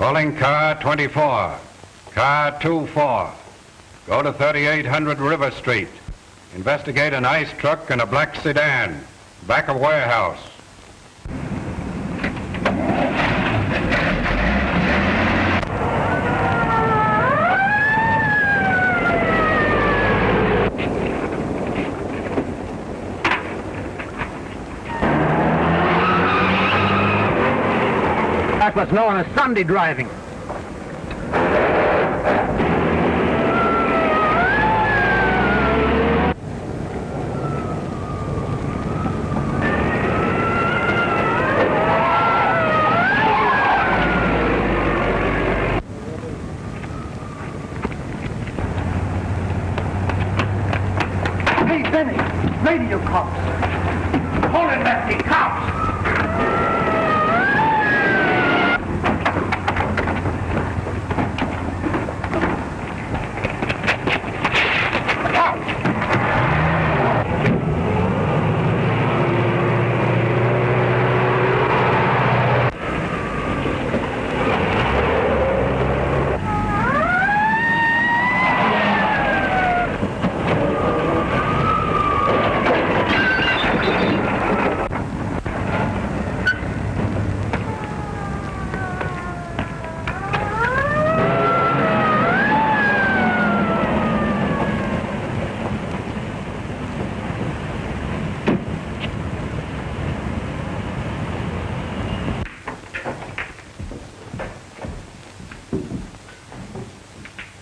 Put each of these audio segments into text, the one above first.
Calling car 24. Car 24. Go to 3800 River Street. Investigate an ice truck and a black sedan. Back of warehouse. That's what's known as Sunday driving. Hey, Benny, radio cops. Hold it, Lefty, cops.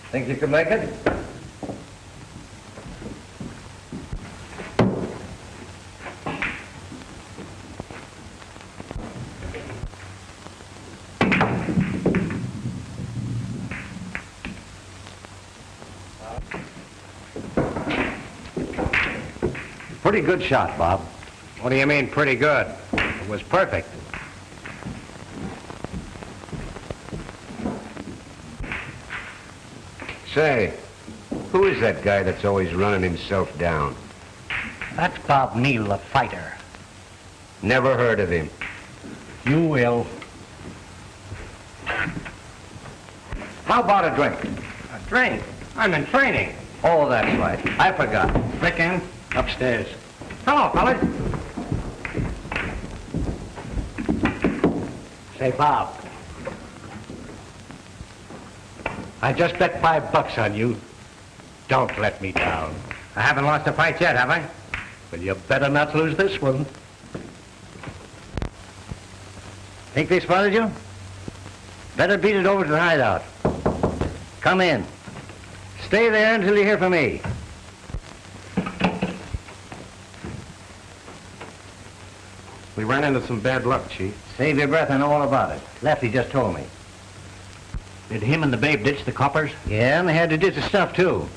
Think you can make it? Pretty good shot, Bob. What do you mean, pretty good? It was perfect. Say, who is that guy that's always running himself down? That's Bob Neal, the fighter. Never heard of him. You will. How about a drink? A drink? I'm in training. Oh, that's right. I forgot. Vic in, upstairs. Hello, fellas. Say, Bob. I just bet $5 on you. Don't let me down. I haven't lost a fight yet, have I? Well, you better not lose this one. Think they spotted you? Better beat it over to the hideout. Come in. Stay there until you hear from me. We ran into some bad luck, Chief. Save your breath, I know all about it. Lefty just told me. Did him and the babe ditch the coppers? Yeah, and they had to ditch the stuff, too.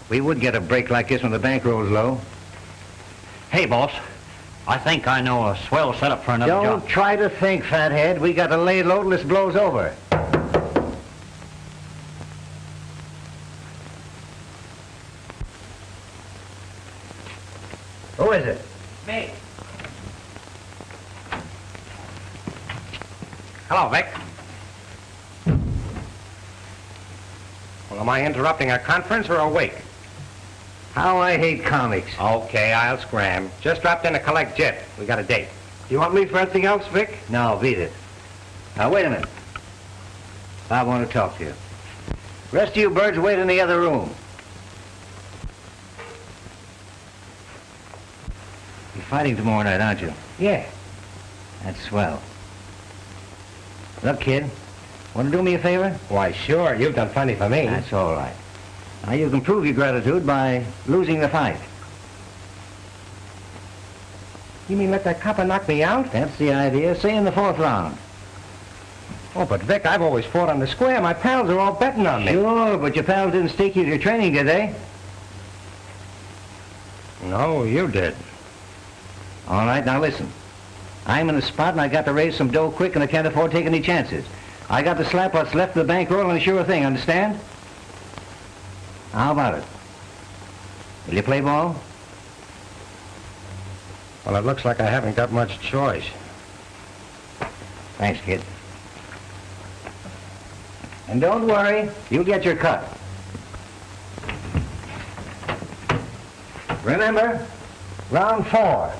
We would get a break like this when the bankroll's low. Hey, boss. I think I know a swell setup for another job. Don't try to think, fathead. We got to lay low till this blows over. Who is it? Me. Hello, Vic. Well, am I interrupting a conference or a wake? How I hate comics. Okay, I'll scram. Just dropped in to collect Jet. We got a date. You want me for anything else, Vic? No, beat it. Now, wait a minute. I want to talk to you. Rest of you birds wait in the other room. You're fighting tomorrow night, aren't you? Yeah. That's swell. Look, kid, want to do me a favor? Why, sure. You've done plenty for me. That's all right. Now, you can prove your gratitude by losing the fight. You mean let that copper knock me out? That's the idea. Say in the 4th round. Oh, but Vic, I've always fought on the square. My pals are all betting on me. Sure, but your pals didn't stake you to your training, did they? No, you did. All right, now listen. I'm in the spot and I got to raise some dough quick and I can't afford to take any chances. I got to slap what's left of the bankroll and a sure thing, understand? How about it? Will you play ball? Well, it looks like I haven't got much choice. Thanks, kid. And don't worry, you'll get your cut. Remember, round 4.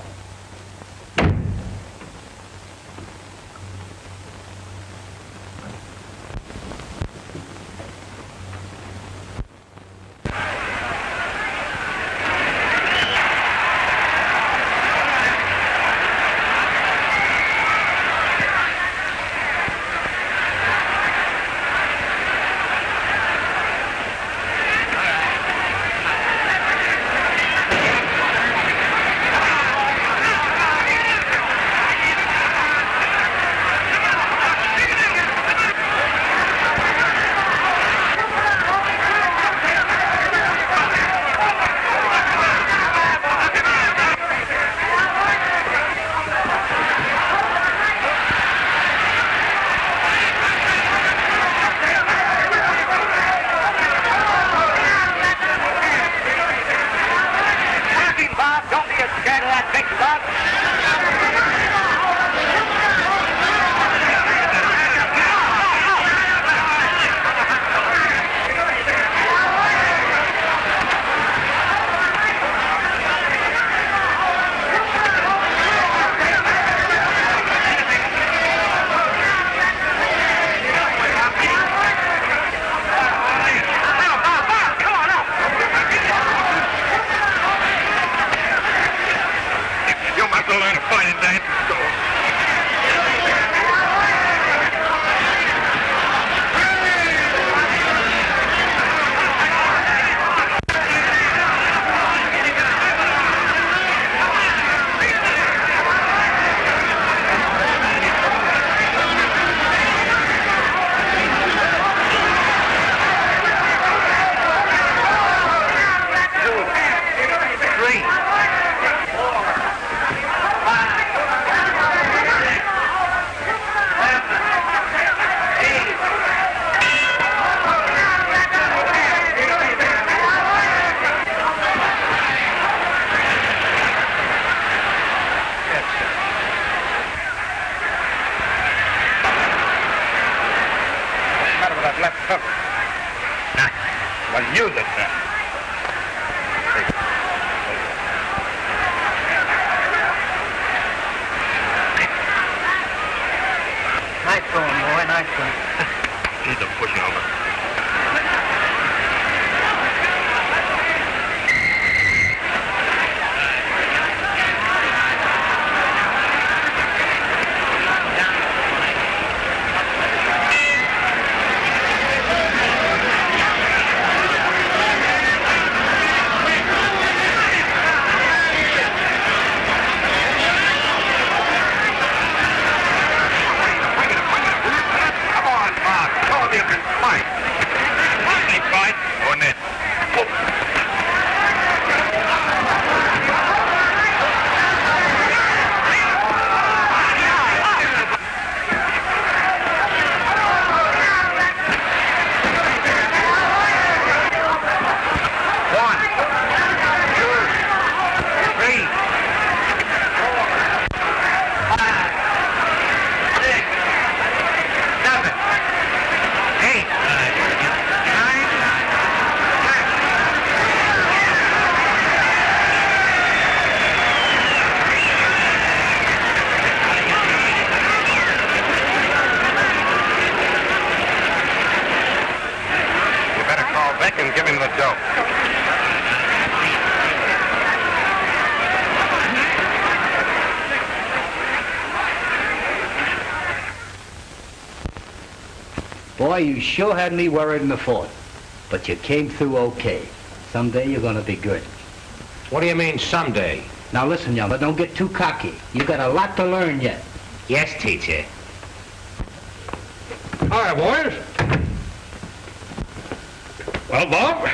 Boy, you sure had me worried in the fort. But you came through okay. Someday you're gonna be good. What do you mean, someday? Now listen, young, but don't get too cocky. You got a lot to learn yet. Yes, teacher. All right, boys. Well, Bob,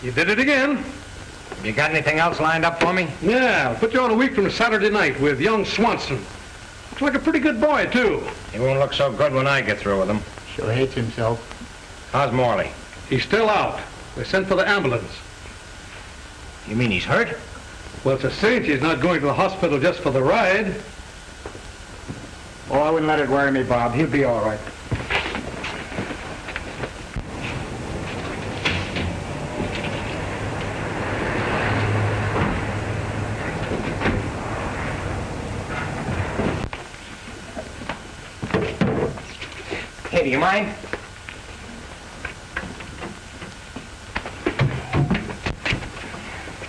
you did it again. You got anything else lined up for me? Yeah, I'll put you on a week from Saturday night with young Swanson. Looks like a pretty good boy, too. He won't look so good when I get through with him. Sure hates himself. How's Morley? He's still out. They sent for the ambulance. You mean he's hurt? Well, it's a cinch he's not going to the hospital just for the ride. Oh, I wouldn't let it worry me, Bob. He'll be all right. Okay, do you mind?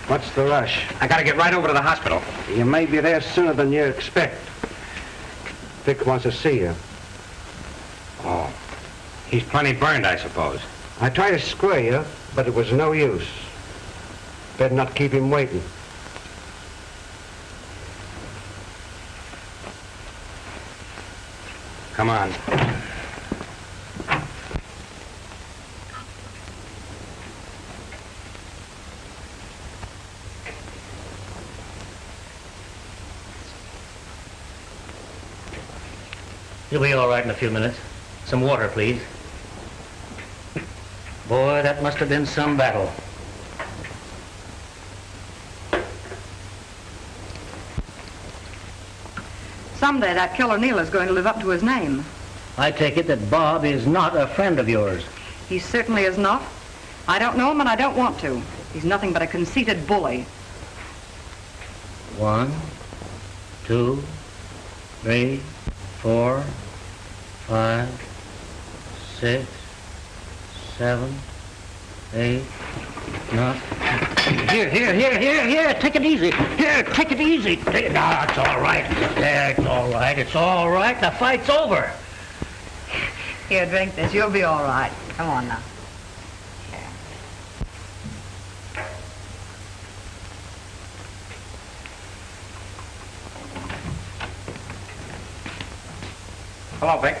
What's the rush? I gotta get right over to the hospital. You may be there sooner than you expect. Vic wants to see you. Oh. He's plenty burned, I suppose. I tried to square you, but it was no use. Better not keep him waiting. Come on. You'll be all right in a few minutes. Some water, please. Boy, that must have been some battle. Someday that killer Neal is going to live up to his name. I take it that Bob is not a friend of yours. He certainly is not. I don't know him and I don't want to. He's nothing but a conceited bully. 1, 2, 3, 4, 5, 6, 7, 8, 9. Here, take it easy. Here, take it easy. No, it's all right. Yeah, it's all right. It's all right. The fight's over. Here, drink this. You'll be all right. Come on now. Hello, Vic.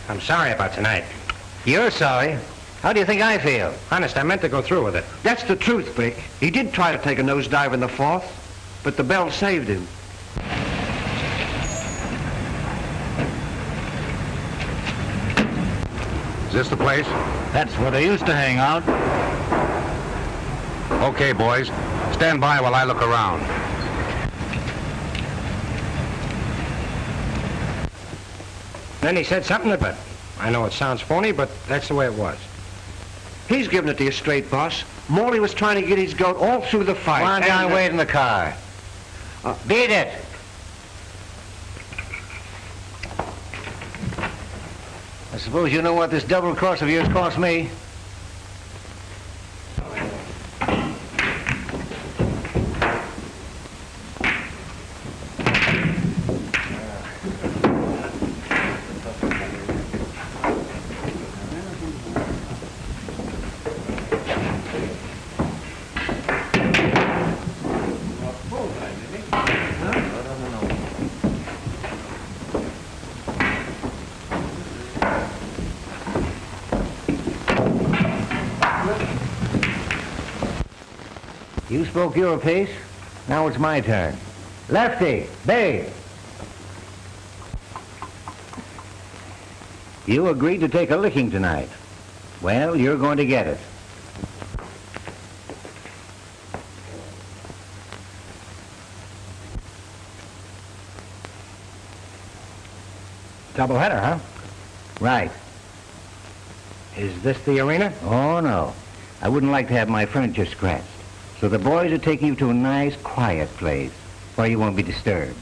I'm sorry about tonight. You're sorry. How do you think I feel? Honest, I meant to go through with it. That's the truth, Vic. He did try to take a nosedive in the fourth, but the bell saved him. Is this the place? That's where they used to hang out. Okay, boys. Stand by while I look around. Then he said something but I know it sounds phony, but that's the way it was. He's giving it to you straight, boss. Morley was trying to get his goat all through the fight. Come on down, wait in the car. Beat it. I suppose you know what this double cross of yours cost me? You spoke your piece. Now it's my turn. Lefty, Bay. You agreed to take a licking tonight. Well, you're going to get it. Doubleheader, huh? Right. Is this the arena? Oh, no. I wouldn't like to have my furniture scratched. So the boys are taking you to a nice, quiet place where you won't be disturbed.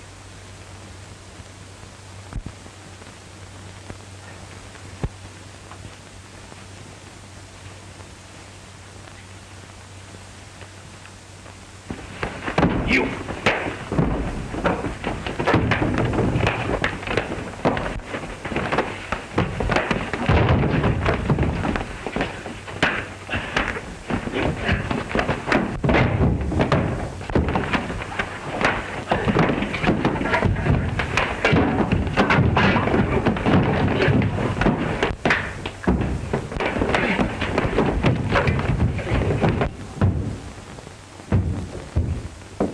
You!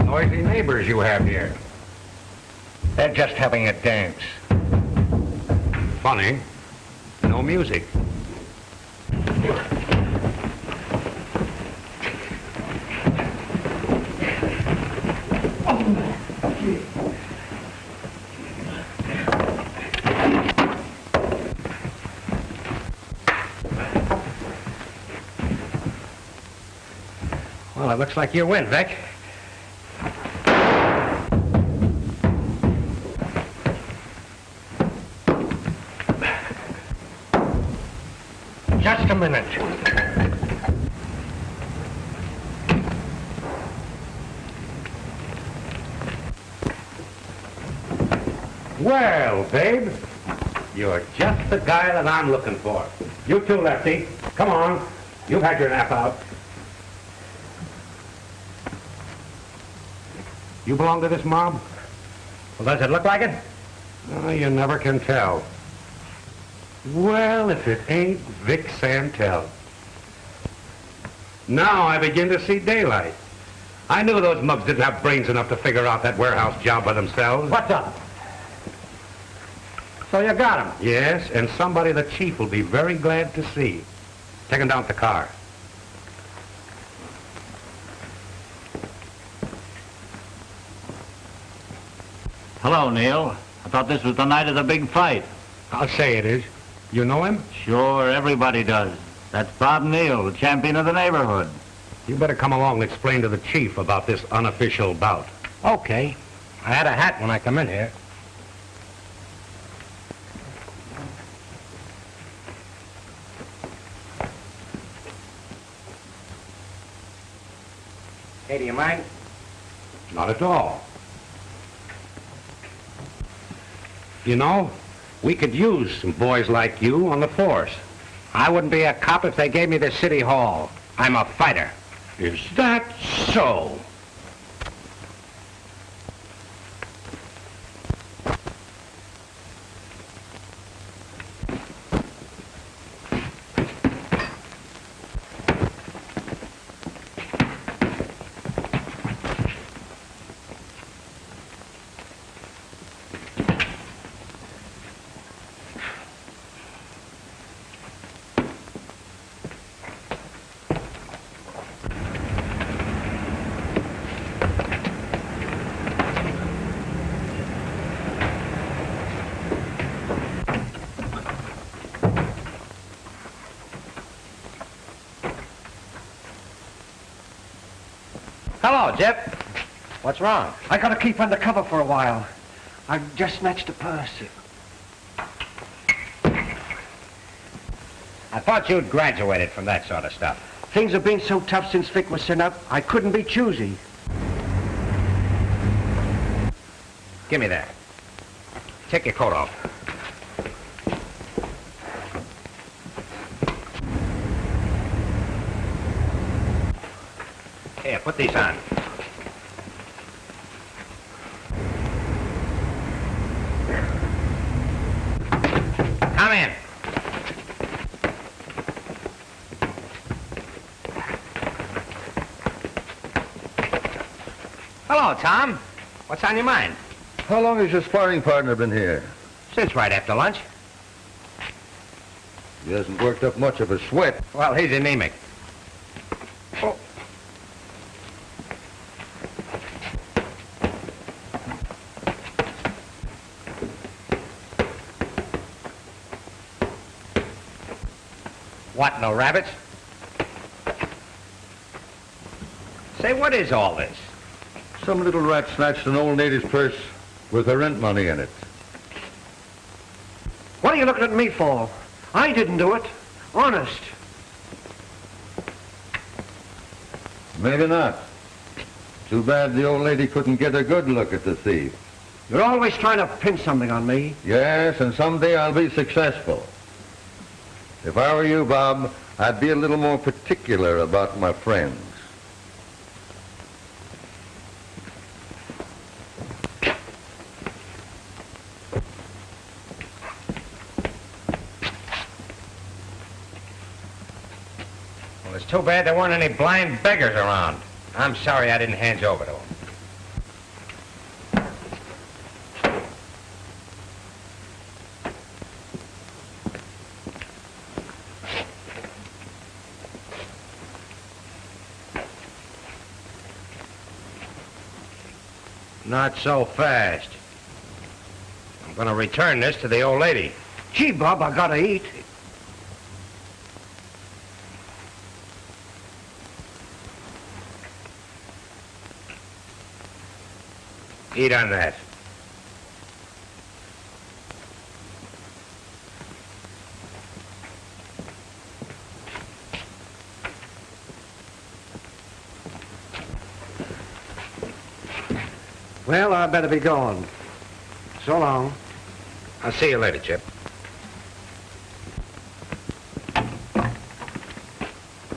Noisy neighbors you have here. They're just having a dance. Funny. No music. Well, it looks like you win, Vic. minute. Well, babe, you're just the guy that I'm looking for. You too, Lefty. Come on. You've had your nap out. You belong to this mob? Well, does it look like it? Oh, you never can tell. Well, if it ain't Vic Santell. Now I begin to see daylight. I knew those mugs didn't have brains enough to figure out that warehouse job by themselves. What's up? So you got him? Yes, and somebody the chief will be very glad to see. Take him down to the car. Hello, Neal. I thought this was the night of the big fight. I'll say it is. You know him? Sure, everybody does. That's Bob Neal, the champion of the neighborhood. You better come along and explain to the chief about this unofficial bout. Okay. I had a hat when I come in here. Hey, do you mind? Not at all. You know, we could use some boys like you on the force. I wouldn't be a cop if they gave me the city hall. I'm a fighter. Is that so? Hello, Jip. What's wrong? I gotta keep undercover for a while. I just snatched a purse. I thought you'd graduated from that sort of stuff. Things have been so tough since Vic was sent up, I couldn't be choosy. Give me that. Take your coat off. Here, put these on. Come in. Hello, Tom. What's on your mind? How long has your sparring partner been here? Since right after lunch. He hasn't worked up much of a sweat. Well, he's anemic. Oh. What, no rabbits? Say, what is all this? Some little rat snatched an old lady's purse with her rent money in it. What are you looking at me for? I didn't do it. Honest. Maybe not. Too bad the old lady couldn't get a good look at the thief. You're always trying to pin something on me. Yes, and someday I'll be successful. If I were you, Bob, I'd be a little more particular about my friends. Well, it's too bad there weren't any blind beggars around. I'm sorry I didn't hand you over to them. Not so fast. I'm going to return this to the old lady. Gee, Bob, I gotta eat. Eat on that. Well, I better be going. So long. I'll see you later, Chip.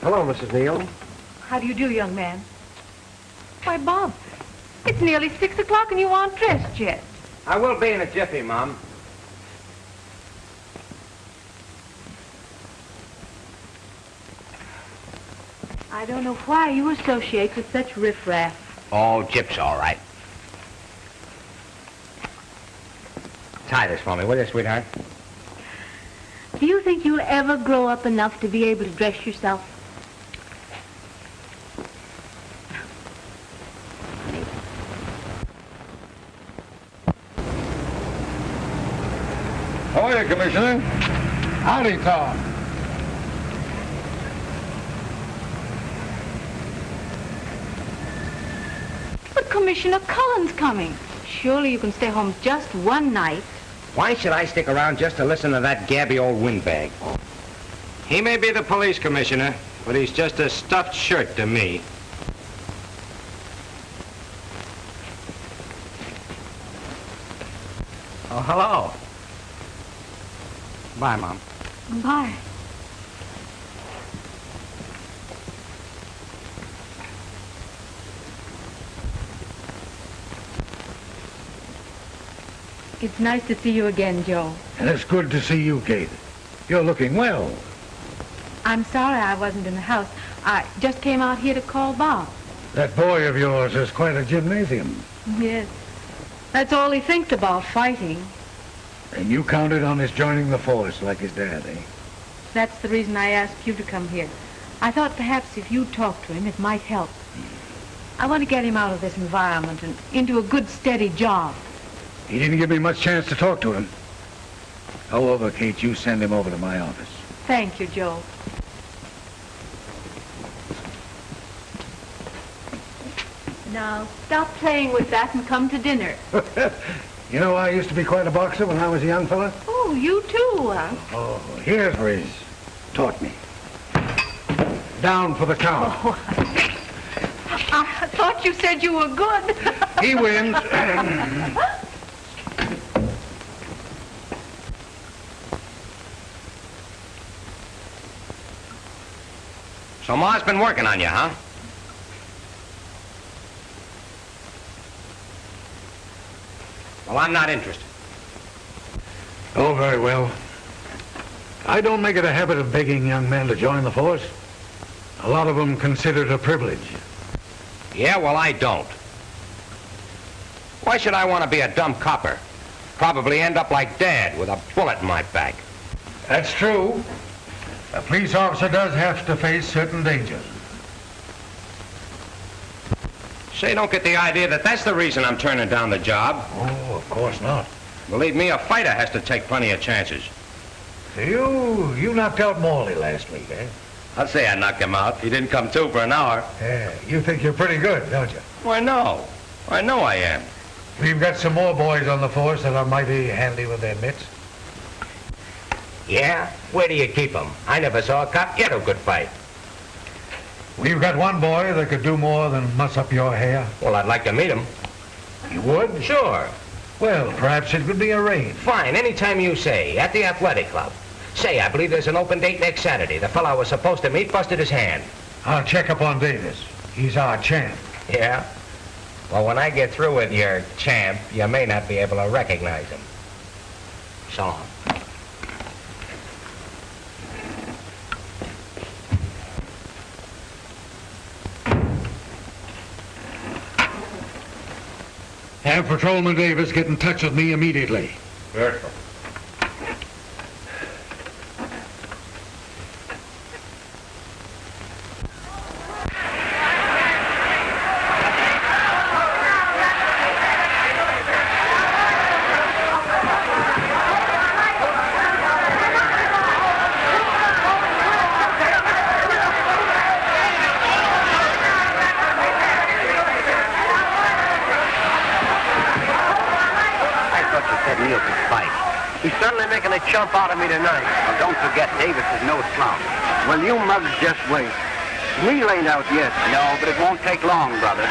Hello, Mrs. Neal. How do you do, young man? Why, Bob, it's nearly 6 o'clock and you aren't dressed yet. I will be in a jiffy, Mom. I don't know why you associate with such riffraff. Oh, Chip's all right. Tie this for me, will you, sweetheart? Do you think you'll ever grow up enough to be able to dress yourself? How are you, Commissioner? Howdy, Tom. But Commissioner Cullen's coming. Surely you can stay home just one night. Why should I stick around just to listen to that gabby old windbag? He may be the police commissioner, but he's just a stuffed shirt to me. Oh, hello. Bye, Mom. Bye. It's nice to see you again, Joe. And it's good to see you, Kate. You're looking well. I'm sorry I wasn't in the house. I just came out here to call Bob. That boy of yours has quite a gymnasium. Yes. That's all he thinks about, fighting. And you counted on his joining the force like his dad, eh? That's the reason I asked you to come here. I thought perhaps if you talked to him, it might help. I want to get him out of this environment and into a good, steady job. He didn't give me much chance to talk to him. However, Kate, you send him over to my office. Thank you, Joe. Now, stop playing with that and come to dinner. You know, I used to be quite a boxer when I was a young fella. Oh, you too, huh? Oh, here's where he's taught me. Down for the count. Oh, I thought you said you were good. He wins. So Ma's been working on you, huh? Well, I'm not interested. Oh, very well. I don't make it a habit of begging young men to join the force. A lot of them consider it a privilege. Yeah, well, I don't. Why should I want to be a dumb copper? Probably end up like Dad with a bullet in my back. That's true. A police officer does have to face certain dangers. Say, don't get the idea that that's the reason I'm turning down the job. Oh, of course not. Believe me, a fighter has to take plenty of chances. You knocked out Morley last week, eh? I'd say I knocked him out. He didn't come to for an hour. Yeah, you think you're pretty good, don't you? Why, no. I know I am. We've got some more boys on the force that are mighty handy with their mitts. Yeah? Where do you keep them? I never saw a cop get a good fight. We've got one boy that could do more than muss up your hair. Well, I'd like to meet him. You would? Sure. Well, perhaps it could be arranged. Fine, anytime you say, at the athletic club. Say, I believe there's an open date next Saturday. The fellow I was supposed to meet busted his hand. I'll check up on Davis. He's our champ. Yeah? Well, when I get through with your champ, you may not be able to recognize him. So long. Have Patrolman Davis get in touch with me immediately. Yes, sir. He's suddenly making a chump out of me tonight. Well, don't forget, Davis is no slouch. Well, you mugs just wait. Neal ain't out yet. No, but it won't take long, brother.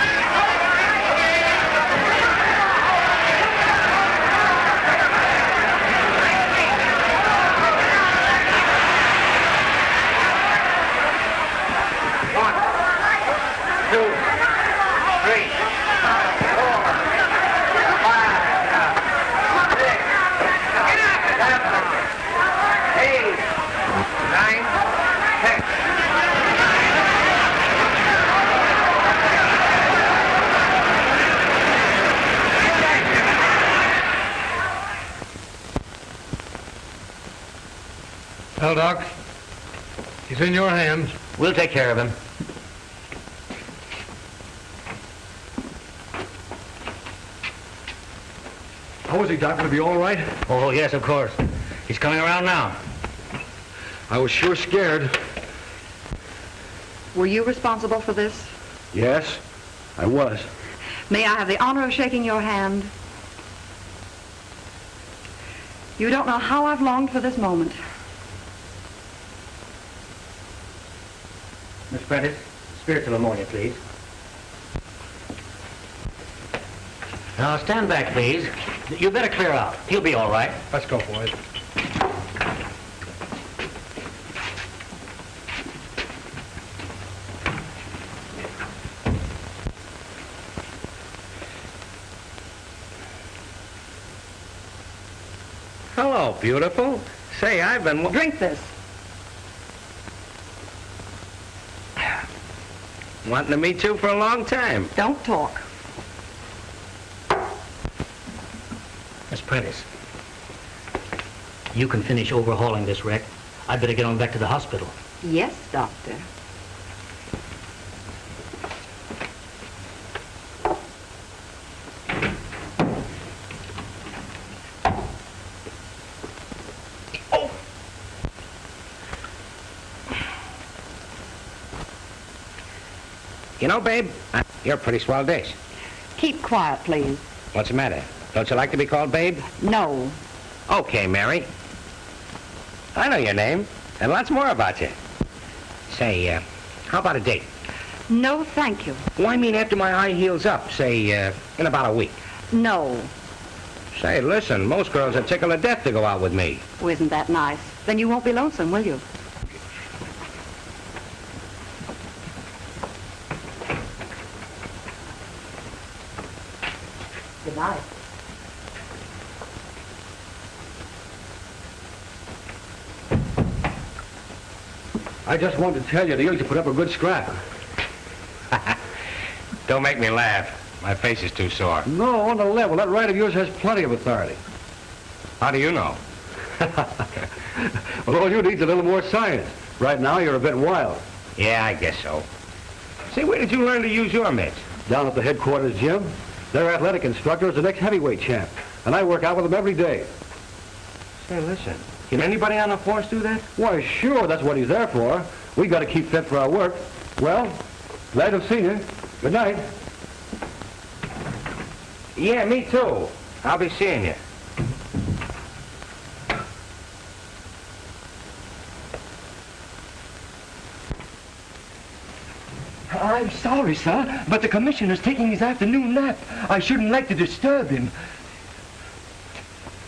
Well, Doc, he's in your hands. We'll take care of him. How is he, Doc? Will he be all right? Oh, yes, of course. He's coming around now. I was sure scared. Were you responsible for this? Yes, I was. May I have the honor of shaking your hand? You don't know how I've longed for this moment. Miss Prentiss, spiritual ammonia, please. Now, stand back, please. You better clear out. He'll be all right. Let's go, boys. Hello, beautiful. Say, I've been... Drink this. wanting to meet you for a long time. Don't talk. Miss Prentiss, you can finish overhauling this wreck. I'd better get on back to the hospital. Yes, Doctor. You know, babe, you're a pretty swell dish. Keep quiet, please. What's the matter? Don't you like to be called babe? No. Okay, Mary. I know your name, and lots more about you. Say, how about a date? No, thank you. Well, I mean after my high heels up, say, in about a week. No. Say, listen, most girls are tickled to death to go out with me. Oh, isn't that nice? Then you won't be lonesome, will you? Good night. I just wanted to tell you, the Eugene put up a good scrap. Don't make me laugh. My face is too sore. No, on the level. That right of yours has plenty of authority. How do you know? Well, all you need is a little more science. Right now, you're a bit wild. Yeah, I guess so. Say, where did you learn to use your mitts? Down at the headquarters gym. Their athletic instructor is the next heavyweight champ, and I work out with him every day. Say, listen, can anybody on the force do that? Why, sure, that's what he's there for. We got to keep fit for our work. Well, glad to have seen you. Good night. Yeah, me too. I'll be seeing you. I'm sorry, sir, but the commissioner's taking his afternoon nap. I shouldn't like to disturb him.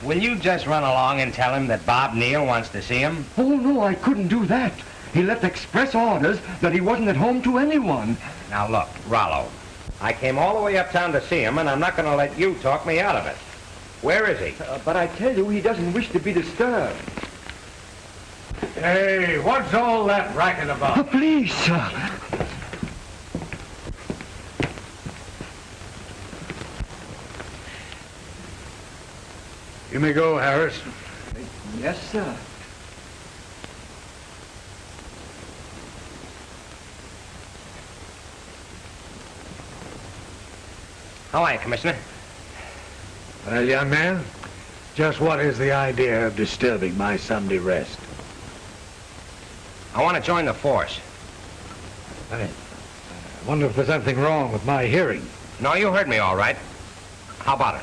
Will you just run along and tell him that Bob Neal wants to see him? Oh, no, I couldn't do that. He left express orders that he wasn't at home to anyone. Now, look, Rollo, I came all the way uptown to see him, and I'm not going to let you talk me out of it. Where is he? But I tell you, he doesn't wish to be disturbed. Hey, what's all that racket about? Please, sir. You may go, Harris. Yes, sir. How are you, Commissioner? Well, young man, just what is the idea of disturbing my Sunday rest? I want to join the force. I wonder if there's anything wrong with my hearing. No, you heard me all right. How about it?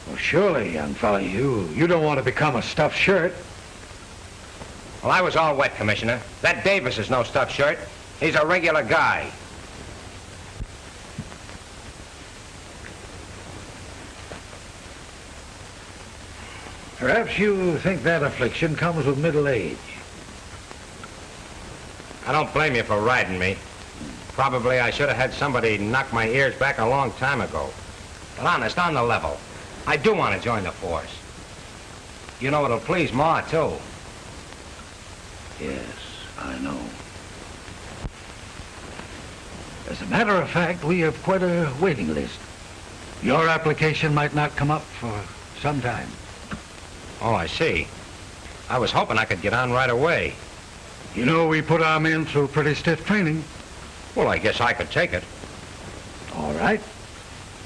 Well, surely, young fella, you don't want to become a stuffed shirt. Well, I was all wet, Commissioner. That Davis is no stuffed shirt. He's a regular guy. Perhaps you think that affliction comes with middle age. I don't blame you for riding me. Probably I should have had somebody knock my ears back a long time ago. But honest, on the level, I do want to join the force. You know, it'll please Ma, too. Yes, I know. As a matter of fact, we have quite a waiting list. Your application might not come up for some time. Oh, I see. I was hoping I could get on right away. You know, we put our men through pretty stiff training. Well, I guess I could take it. All right.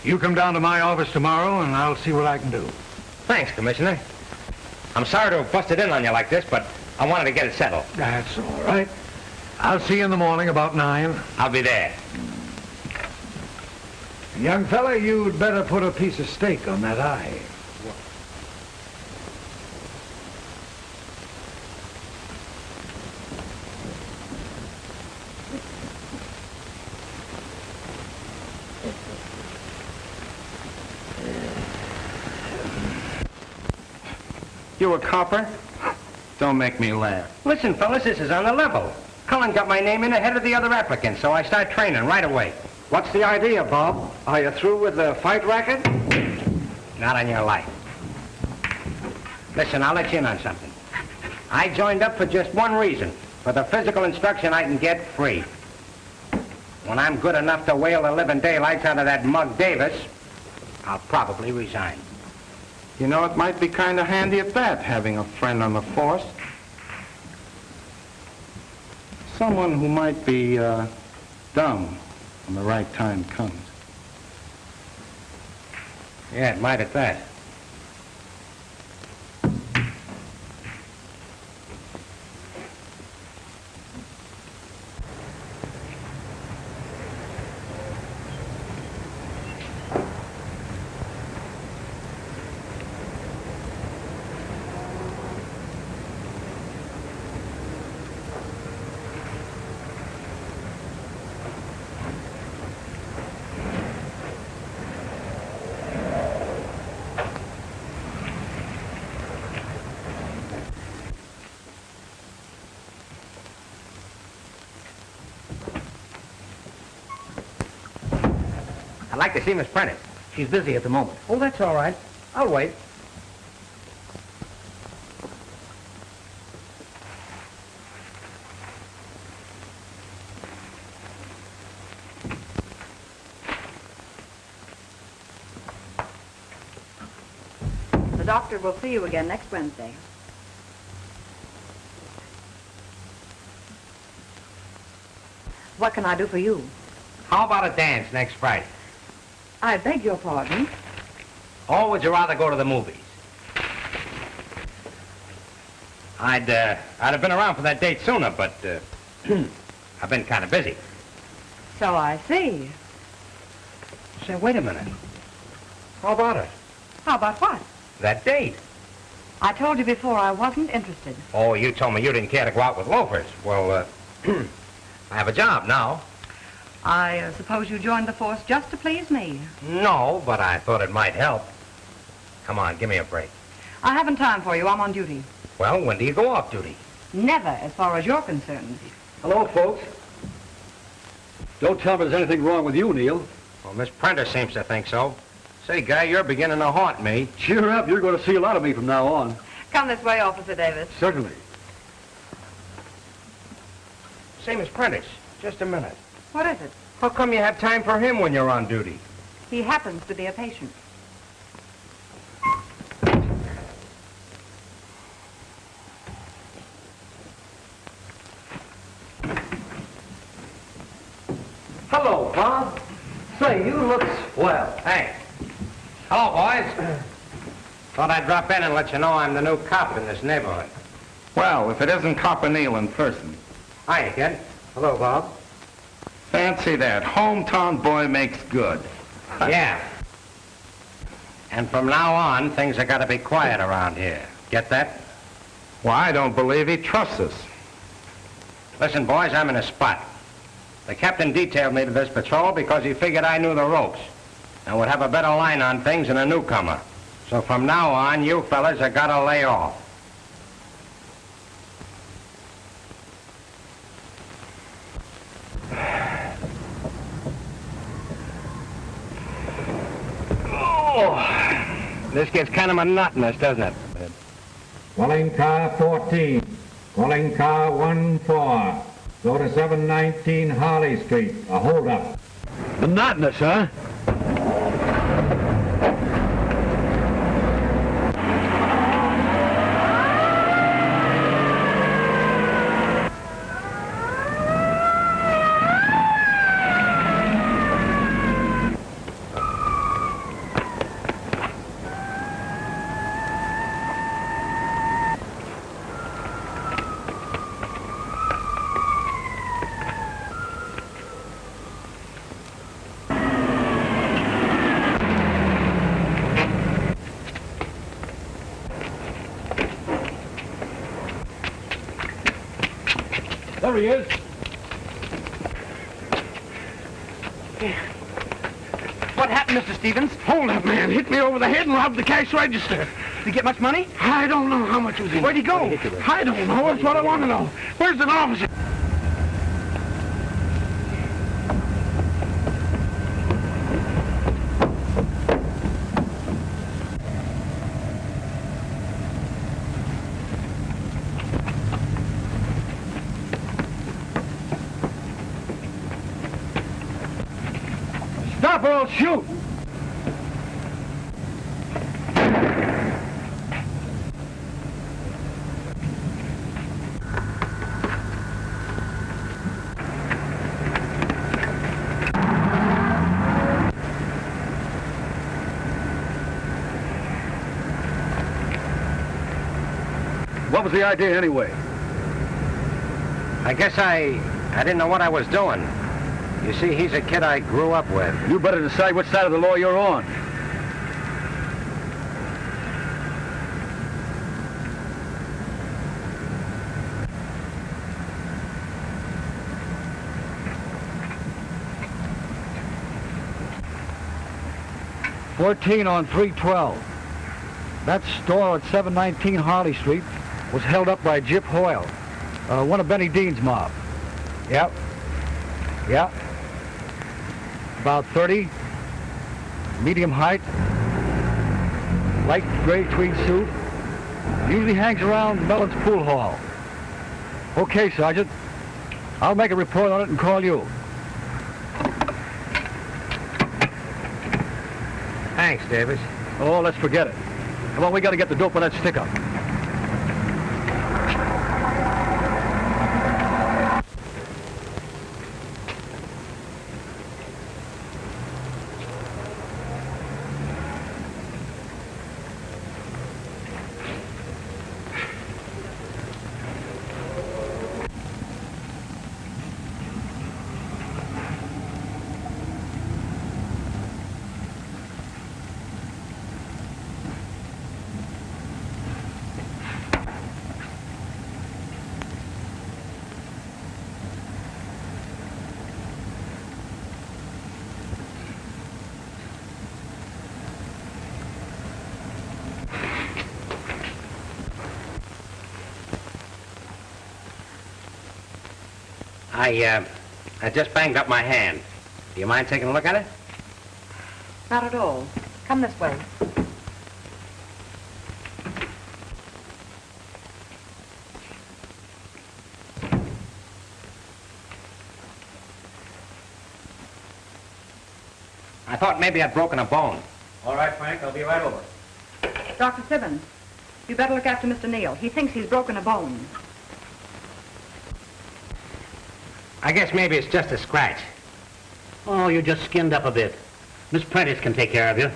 You come down to my office tomorrow, and I'll see what I can do. Thanks, Commissioner. I'm sorry to have busted in on you like this, but I wanted to get it settled. That's all right. I'll see you in the morning about 9. I'll be there. Young fella, you'd better put a piece of steak on that eye. You a copper? Don't make me laugh. Listen, fellas, this is on the level. Cullen got my name in ahead of the other applicants, so I start training right away. What's the idea, Bob? Are you through with the fight racket? Not on your life. Listen, I'll let you in on something. I joined up for just one reason, for the physical instruction I can get free. When I'm good enough to whale the living daylights out of that mug Davis, I'll probably resign. You know, it might be kind of handy at that, having a friend on the force. Someone who might be dumb when the right time comes. Yeah, it might at that. I'd like to see Miss Prentiss. She's busy at the moment. Oh, that's all right. I'll wait. The doctor will see you again next Wednesday. What can I do for you? How about a dance next Friday? I beg your pardon. Or would you rather go to the movies? I'd have been around for that date sooner, but I've been kind of busy. So I see. Say, wait a minute. How about it? How about what? That date. I told you before I wasn't interested. Oh, you told me you didn't care to go out with loafers. Well, I have a job now. I suppose you joined the force just to please me. No, but I thought it might help. Come on, give me a break. I haven't time for you. I'm on duty. Well, when do you go off duty? Never, as far as you're concerned. Hello, folks. Don't tell me there's anything wrong with you, Neal. Well, Miss Prentiss seems to think so. Say, Guy, you're beginning to haunt me. Cheer up. You're going to see a lot of me from now on. Come this way, Officer Davis. Certainly. Say, Miss Prentiss, just a minute. What is it? How come you have time for him when you're on duty? He happens to be a patient. Hello, Bob. Say, you look swell. Thanks. Hello, boys. Thought I'd drop in and let you know I'm the new cop in this neighborhood. Well, if it isn't Copper Neal in person. Hiya, kid. Hello, Bob. Fancy that. Hometown boy makes good. Yeah. And from now on, things are got to be quiet around here. Get that? Well, I don't believe he trusts us. Listen, boys, I'm in a spot. The captain detailed me to this patrol because he figured I knew the ropes and would have a better line on things than a newcomer. So from now on, you fellas are got to lay off. Oh, this gets kind of monotonous, doesn't it? Calling car 14. Calling car 14. Go to 719 Harley Street. A hold-up. Monotonous, huh? There he is. What happened, Mr. Stevens? Hold up, man. Hit me over the head and robbed the cash register. Did he get much money? I don't know how much was in it. Where'd he go? I don't know. That's what I want to know. Where's an officer? Stop or I'll shoot! What was the idea anyway? I guess I didn't know what I was doing. You see, he's a kid I grew up with. You better decide which side of the law you're on. $14 on 312. That store at 719 Harley Street was held up by Jip Hoyle, one of Benny Dean's mob. Yep. Yep. About 30, medium height, light gray tweed suit. Usually hangs around Mellon's pool hall. Okay, Sergeant. I'll make a report on it and call you. Thanks, Davis. Oh, let's forget it. Come on, we got to get the dope on that stick-up. I just banged up my hand. Do you mind taking a look at it? Not at all. Come this way. I thought maybe I'd broken a bone. All right, Frank, I'll be right over. Dr. Sibbons, you better look after Mr. Neal. He thinks he's broken a bone. I guess maybe it's just a scratch. Oh, you just skinned up a bit. Miss Prentiss can take care of you.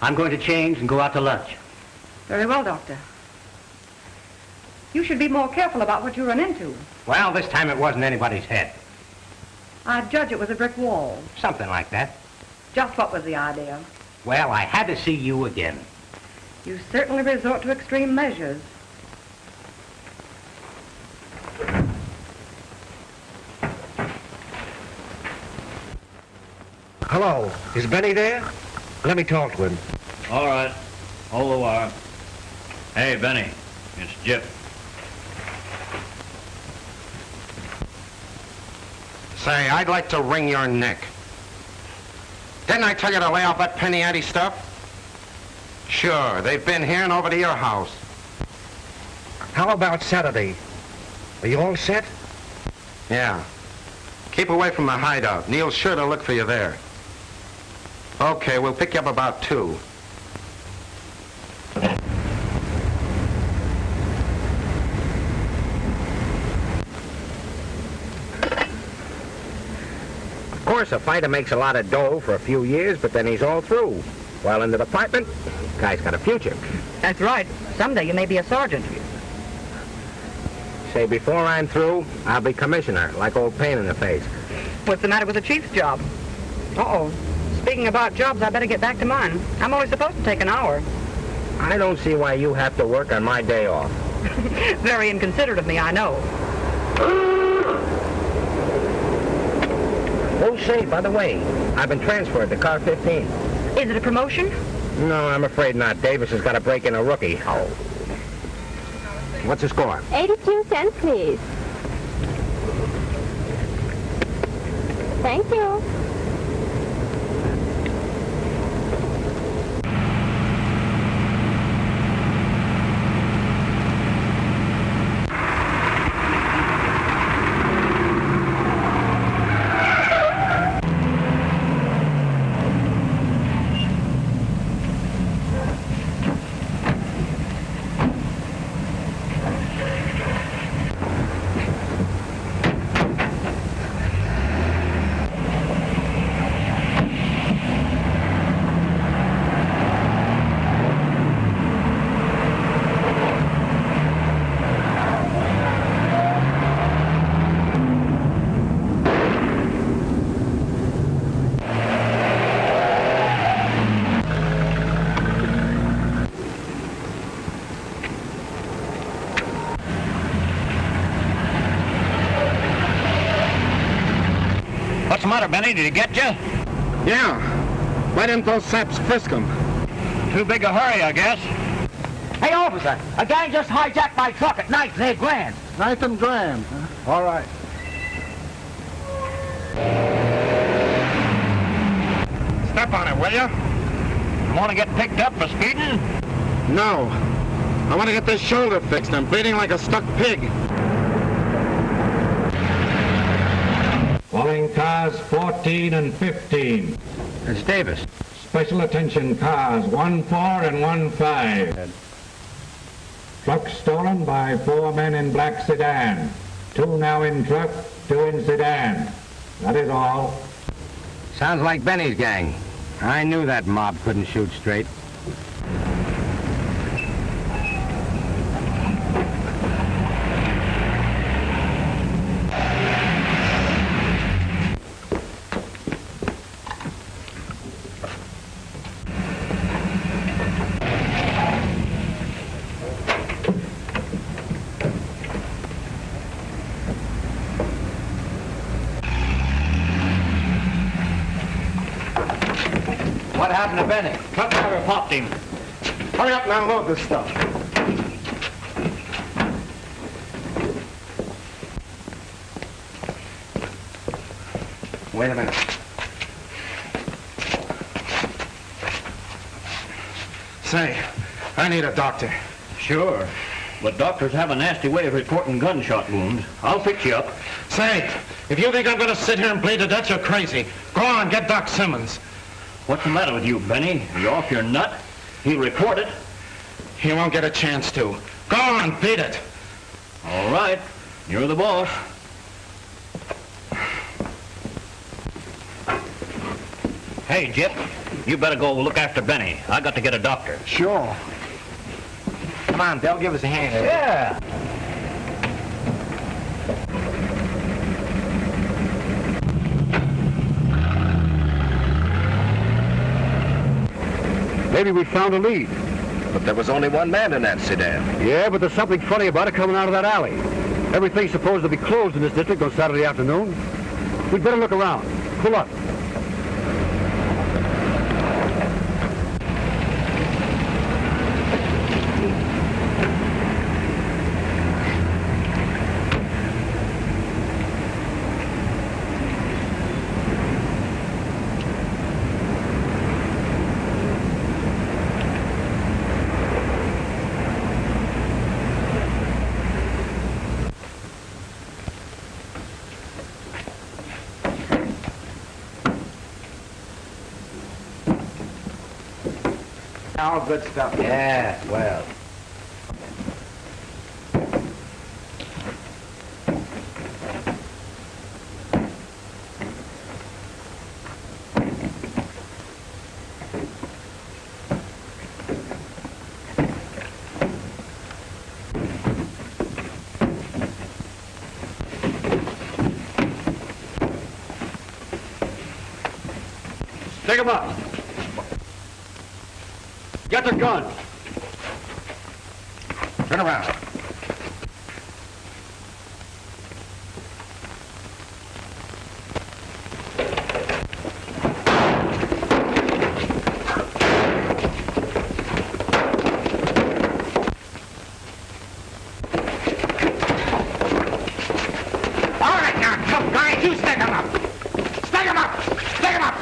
I'm going to change and go out to lunch. Very well, Doctor. You should be more careful about what you run into. Well, this time it wasn't anybody's head. I'd judge it was a brick wall. Something like that. Just what was the idea? Well, I had to see you again. You certainly resort to extreme measures. Hello. Is Benny there? Let me talk to him. All right. Hold the wire. Hey, Benny. It's Jip. Say, I'd like to wring your neck. Didn't I tell you to lay off that penny ante stuff? Sure, they've been here and over to your house. How about Saturday? Are you all set? Yeah. Keep away from the hideout. Neal's sure to look for you there. Okay, we'll pick you up about 2. Of course, a fighter makes a lot of dough for a few years, but then he's all through. While in the department, guy's got a future. That's right. Someday you may be a sergeant. Say, before I'm through, I'll be commissioner, like old Pain in the Face. What's the matter with the chief's job? Uh-oh. Speaking about jobs, I better get back to mine. I'm only supposed to take an hour. I don't see why you have to work on my day off. Very inconsiderate of me, I know. Oh, say, by the way, I've been transferred to car 15. Is it a promotion? No, I'm afraid not. Davis has got to break in a rookie. Oh. What's the score? 82 cents, please. Thank you. What's the matter, Benny? Did he get you? Yeah. Why didn't those saps frisk him? Too big a hurry, I guess. Hey, officer, a gang just hijacked my truck at 9th and Grand. 9th and Grand, huh? All right. Step on it, will you? Want to get picked up for speeding? No. I want to get this shoulder fixed. I'm bleeding like a stuck pig. Following cars 14 and 15. It's Davis. Special attention cars 1-4 and 1-5. Truck stolen by 4 men in black sedan. 2 now in truck, 2 in sedan. That is all. Sounds like Benny's gang. I knew that mob couldn't shoot straight. What happened to Benny? Truck driver popped him. Hurry up and unload this stuff. Wait a minute. Say, I need a doctor. Sure. But doctors have a nasty way of reporting gunshot wounds. I'll fix you up. Say, if you think I'm going to sit here and bleed to death, you're crazy. Go on, get Doc Simmons. What's the matter with you, Benny? Are you off your nut? He'll report it. He won't get a chance to. Go on, beat it. All right. You're the boss. Hey, Jip, you better go look after Benny. I got to get a doctor. Sure. Come on, Bill, give us a hand. Yeah. Maybe we found a lead. But there was only one man in that sedan. Yeah, but there's something funny about it coming out of that alley. Everything's supposed to be closed in this district on Saturday afternoon. We'd better look around. Pull up. All good stuff. Yeah, well. Take him up. Get the gun. Turn around.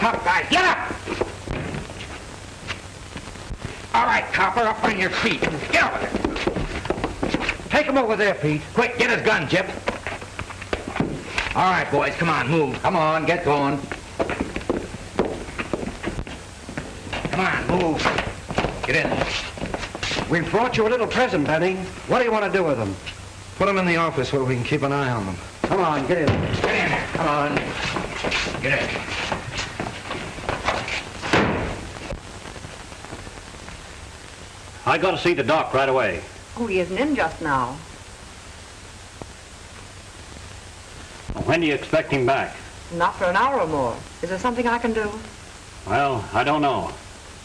tough guys. Get up! All right, copper, up on your feet. Get over there. Take him over there, Pete. Quick, get his gun, Jip. All right, boys, come on, move. Come on, get going. Come on, move. Get in. We brought you a little present, Benny. What do you want to do with them? Put them in the office where we can keep an eye on them. Come on, get in. Get in. Come on. Get in. I got to see the doc right away. Oh, he isn't in just now. When do you expect him back? Not for an hour or more. Is there something I can do? Well, I don't know.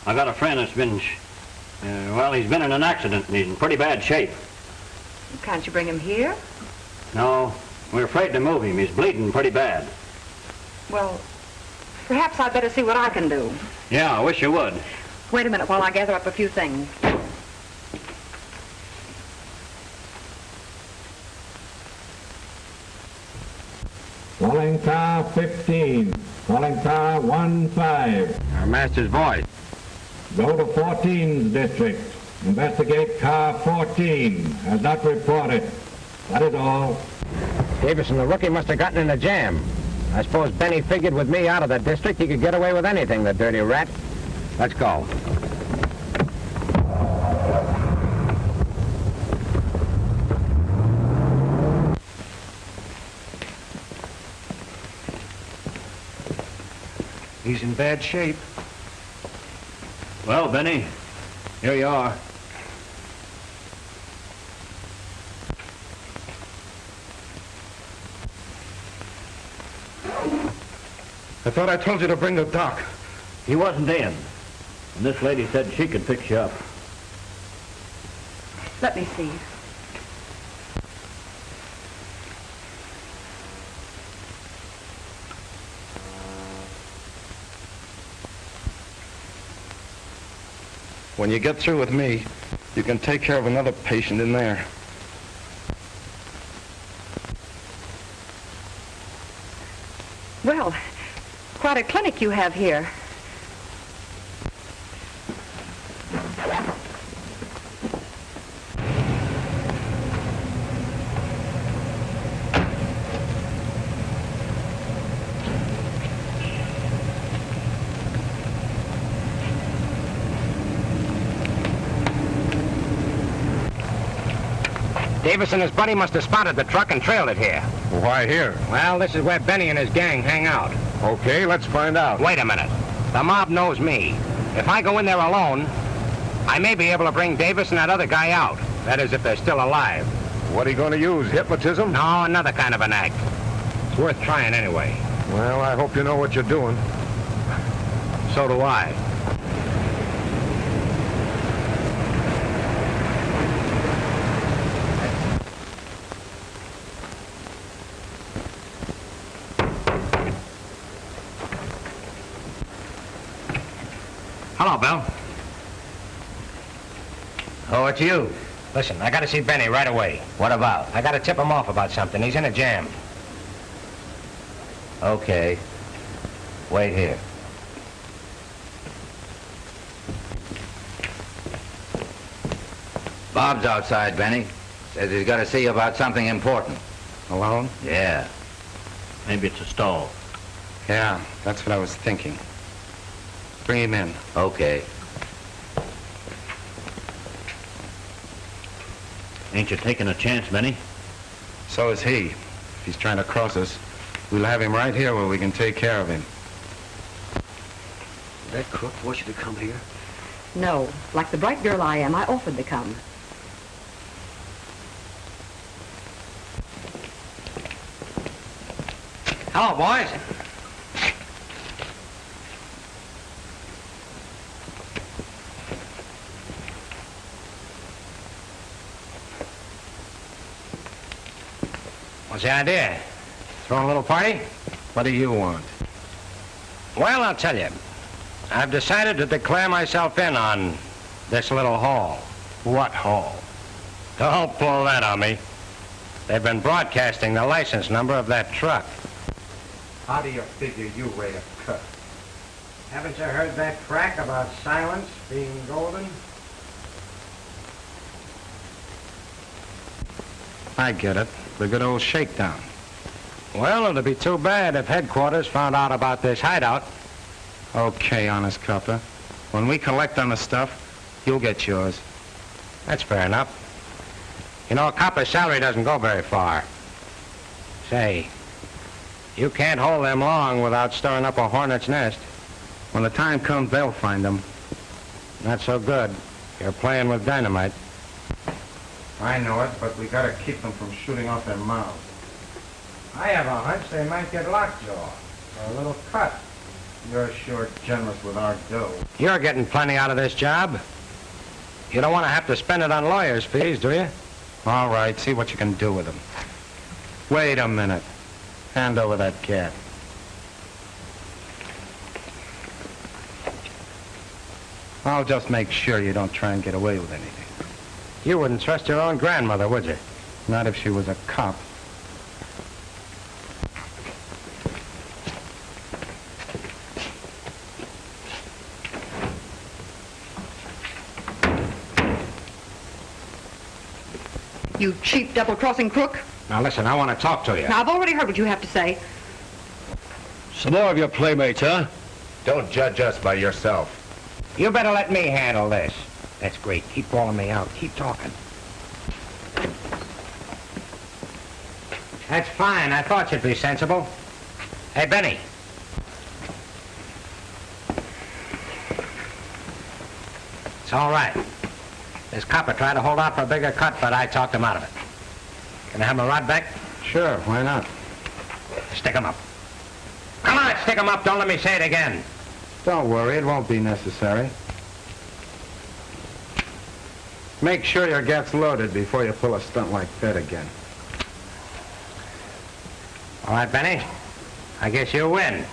I got a friend that's been, he's been in an accident and he's in pretty bad shape. Can't you bring him here? No, we're afraid to move him. He's bleeding pretty bad. Well, perhaps I'd better see what I can do. Yeah, I wish you would. Wait a minute while I gather up a few things. Calling car 15. Calling car 15. Our master's voice. Go to 14's district. Investigate car 14. Has not reported. That is all. Davison, the rookie must have gotten in a jam. I suppose Benny figured with me out of the district he could get away with anything, the dirty rat. Let's go. He's in bad shape. Well, Benny, here you are. I thought I told you to bring the doc. He wasn't in. And this lady said she could fix you up. Let me see. When you get through with me, you can take care of another patient in there. Well, quite a clinic you have here. Davis and his buddy must have spotted the truck and trailed it here. Why here? Well, this is where Benny and his gang hang out. Okay, let's find out. Wait a minute. The mob knows me. If I go in there alone, I may be able to bring Davis and that other guy out. That is, if they're still alive. What are you going to use, hypnotism? No, another kind of an act. It's worth trying anyway. Well, I hope you know what you're doing. So do I. Hello, Bill. Oh, it's you. Listen, I gotta see Benny right away. What about? I gotta tip him off about something. He's in a jam. Okay. Wait here. Bob's outside, Benny. Says he's got to see you about something important. Alone? Yeah. Maybe it's a stall. Yeah, that's what I was thinking. Bring him in. Okay. Ain't you taking a chance, Benny? So is he. If he's trying to cross us, we'll have him right here where we can take care of him. Did that crook force you to come here? No. Like the bright girl I am, I offered to come. Hello, boys. What's the idea? Throwing a little party? What do you want? Well, I'll tell you. I've decided to declare myself in on this little haul. What haul? Don't pull that on me. They've been broadcasting the license number of that truck. How do you figure you rate a cut? Haven't you heard that crack about silence being golden? I get it. The good old shakedown. Well, it'd be too bad if headquarters found out about this hideout. Okay, honest copper. When we collect on the stuff, you'll get yours. That's fair enough. You know, a copper's salary doesn't go very far. Say, you can't hold them long without stirring up a hornet's nest. When the time comes, they'll find them. Not so good. You're playing with dynamite. I know it, but we gotta keep them from shooting off their mouths. I have a hunch they might get lockjaw or a little cut. You're sure generous with our dough. You're getting plenty out of this job. You don't want to have to spend it on lawyers' fees, do you? All right, see what you can do with them. Wait a minute. Hand over that cat. I'll just make sure you don't try and get away with anything. You wouldn't trust your own grandmother, would you? Not if she was a cop. You cheap double-crossing crook. Now listen, I want to talk to you. Now, I've already heard what you have to say. Some more of your playmates, huh? Don't judge us by yourself. You better let me handle this. That's great. Keep calling me out. Keep talking. That's fine. I thought you'd be sensible. Hey, Benny. It's all right. This copper tried to hold out for a bigger cut, but I talked him out of it. Can I have my rod back? Sure, why not? Stick him up. Come on, stick him up. Don't let me say it again. Don't worry, it won't be necessary. Make sure your gat's loaded before you pull a stunt like that again. All right, Benny. I guess you win.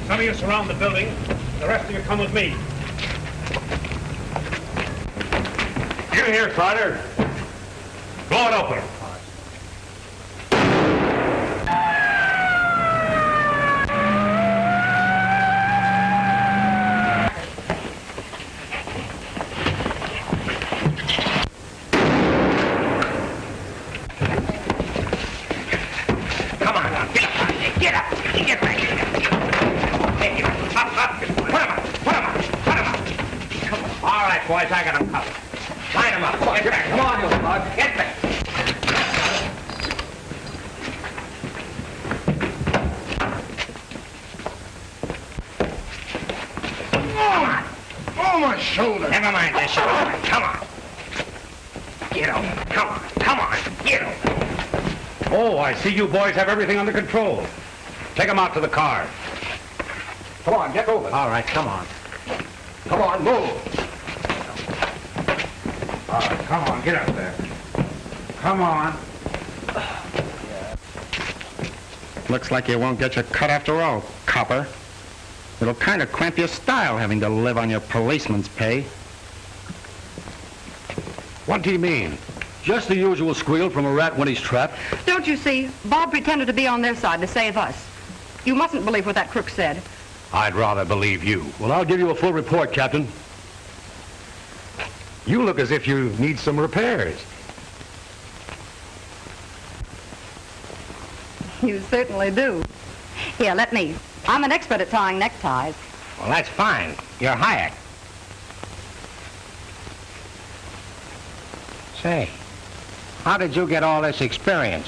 Some of you surround the building. The rest of you come with me. Get in here, Trotter. Blow it open. Boys, I got them covered. Line them up. Get back. Come on, you bug. Get back. Oh, my shoulder. Never mind this shoulder. Come on. Get over. Come on. Come on. Get over. Oh, I see you boys have everything under control. Take them out to the car. Come on, get moving. All right, come on. Come on, move. All right, come on, get up there. Come on. Looks like you won't get your cut after all, copper. It'll kind of cramp your style having to live on your policeman's pay. What do you mean? Just the usual squeal from a rat when he's trapped. Don't you see? Bob pretended to be on their side to save us. You mustn't believe what that crook said. I'd rather believe you. Well, I'll give you a full report, Captain. You look as if you need some repairs. You certainly do. Here, let me. I'm an expert at tying neckties. Well, that's fine. You're hired. Say, how did you get all this experience?